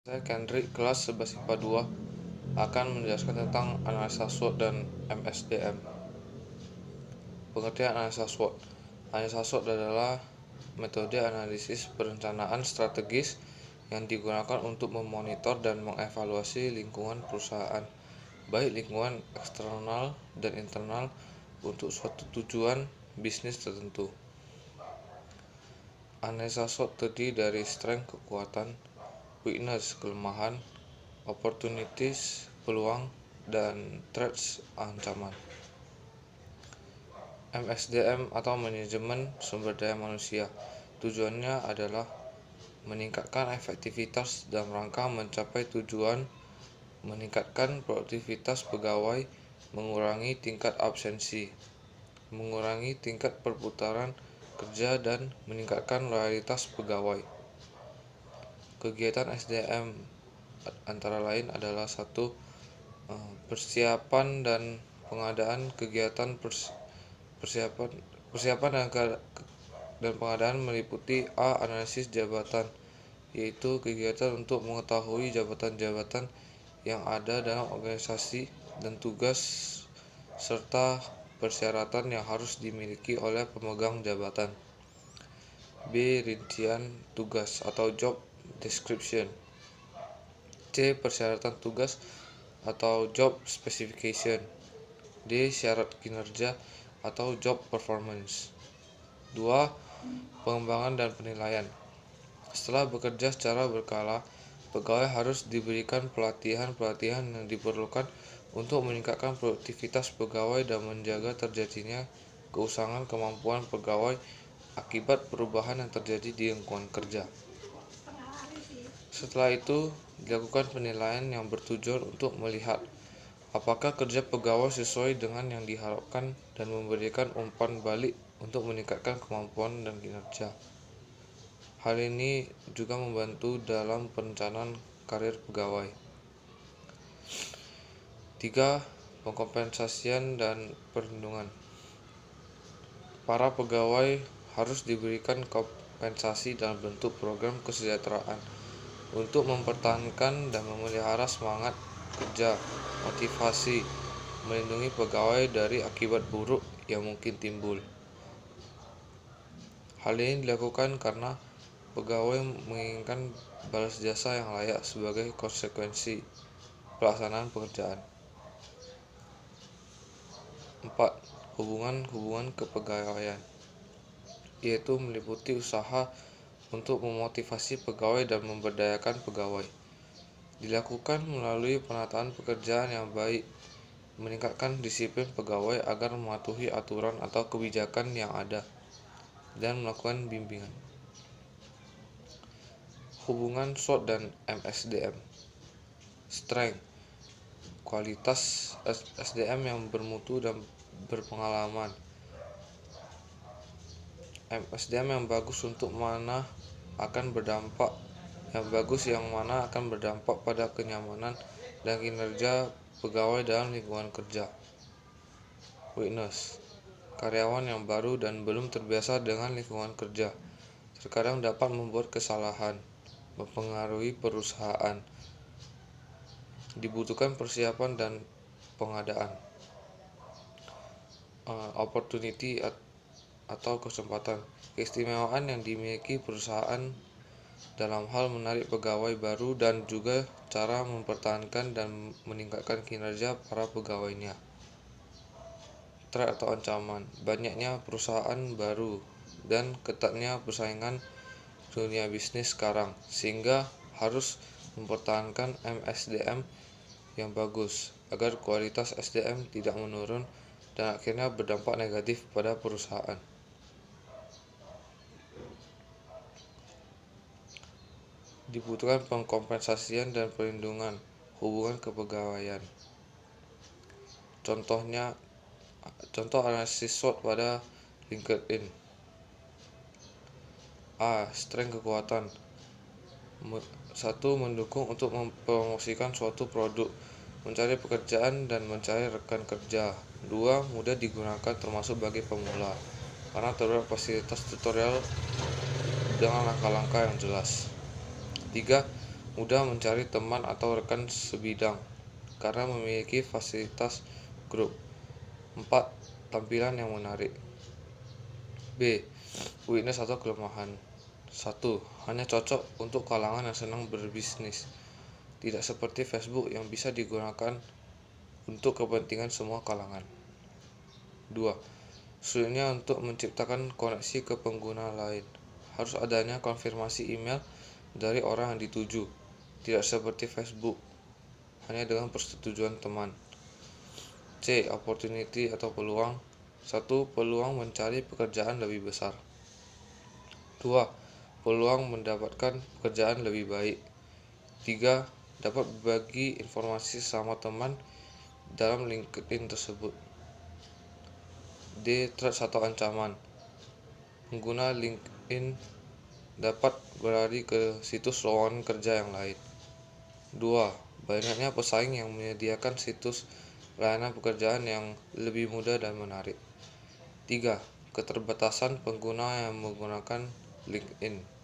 Saya Kendrick, kelas 11 IPA 2 akan menjelaskan tentang analisa SWOT dan MSDM. Pengertian analisa SWOT. Analisa SWOT adalah metode analisis perencanaan strategis yang digunakan untuk memonitor dan mengevaluasi lingkungan perusahaan, baik lingkungan eksternal dan internal, untuk suatu tujuan bisnis tertentu. Analisa SWOT terdiri dari strength kekuatan, weakness kelemahan, opportunities peluang, dan threats ancaman. MSDM atau manajemen sumber daya manusia. Tujuannya adalah meningkatkan efektivitas dalam rangka mencapai tujuan, meningkatkan produktivitas pegawai, mengurangi tingkat absensi, mengurangi tingkat perputaran kerja, dan meningkatkan loyalitas pegawai. Kegiatan SDM antara lain adalah 1. Persiapan dan pengadaan kegiatan persiapan dan pengadaan meliputi A. Analisis jabatan, yaitu kegiatan untuk mengetahui jabatan-jabatan yang ada dalam organisasi dan tugas serta persyaratan yang harus dimiliki oleh pemegang jabatan. B. Rincian tugas atau job description. C. Persyaratan tugas atau job specification. D. Syarat kinerja atau job performance. 2. Pengembangan dan penilaian. Setelah bekerja secara berkala, pegawai harus diberikan pelatihan-pelatihan yang diperlukan untuk meningkatkan produktivitas pegawai dan menjaga terjadinya keusangan kemampuan pegawai akibat perubahan yang terjadi di lingkungan kerja. Setelah itu, dilakukan penilaian yang bertujuan untuk melihat apakah kerja pegawai sesuai dengan yang diharapkan dan memberikan umpan balik untuk meningkatkan kemampuan dan kinerja. Hal ini juga membantu dalam perencanaan karir pegawai. 3. Pengkompensasian dan perlindungan. Para pegawai harus diberikan kompensasi dalam bentuk program kesejahteraan untuk mempertahankan dan memelihara semangat kerja, motivasi, melindungi pegawai dari akibat buruk yang mungkin timbul. Hal ini dilakukan karena pegawai menginginkan balas jasa yang layak sebagai konsekuensi pelaksanaan pekerjaan. 4. Hubungan kepegawaian, yaitu meliputi usaha untuk memotivasi pegawai dan memberdayakan pegawai. Dilakukan melalui penataan pekerjaan yang baik, meningkatkan disiplin pegawai agar mematuhi aturan atau kebijakan yang ada, dan melakukan bimbingan. Hubungan SWOT dan MSDM. Strength, kualitas SDM yang bermutu dan berpengalaman. MSDM yang bagus untuk mana akan berdampak pada kenyamanan dan kinerja pegawai dalam lingkungan kerja. Weakness, karyawan yang baru dan belum terbiasa dengan lingkungan kerja terkadang dapat membuat kesalahan, mempengaruhi perusahaan. Dibutuhkan persiapan dan pengadaan. Opportunity atau kesempatan, keistimewaan yang dimiliki perusahaan dalam hal menarik pegawai baru dan juga cara mempertahankan dan meningkatkan kinerja para pegawainya. Threat atau ancaman, banyaknya perusahaan baru dan ketatnya persaingan dunia bisnis sekarang, sehingga harus mempertahankan MSDM yang bagus agar kualitas SDM tidak menurun dan akhirnya berdampak negatif pada perusahaan. Dibutuhkan pengkompensasian dan perlindungan hubungan kepegawaian. Contoh analisis SWOT pada LinkedIn. A. Strength kekuatan. 1. Mendukung untuk mempromosikan suatu produk, mencari pekerjaan dan mencari rekan kerja. 2. Mudah digunakan termasuk bagi pemula, karena terdapat fasilitas tutorial dengan langkah-langkah yang jelas. 3. mudah mencari teman atau rekan sebidang karena memiliki fasilitas grup. 4. Tampilan yang menarik. B. Weakness atau kelemahan. 1. Hanya cocok untuk kalangan yang senang berbisnis. Tidak seperti Facebook yang bisa digunakan untuk kepentingan semua kalangan. 2. Sulitnya untuk menciptakan koneksi ke pengguna lain. Harus adanya konfirmasi email dari orang yang dituju. Tidak seperti Facebook, hanya dengan persetujuan teman. C. Opportunity atau peluang. 1. Peluang mencari pekerjaan lebih besar. 2. Peluang mendapatkan pekerjaan lebih baik. 3. Dapat berbagi informasi sama teman dalam LinkedIn tersebut. D. Threat atau ancaman. Pengguna LinkedIn dapat berlari ke situs lowongan kerja yang lain. 2. Banyaknya pesaing yang menyediakan situs layanan pekerjaan yang lebih mudah dan menarik. 3. Keterbatasan pengguna yang menggunakan LinkedIn.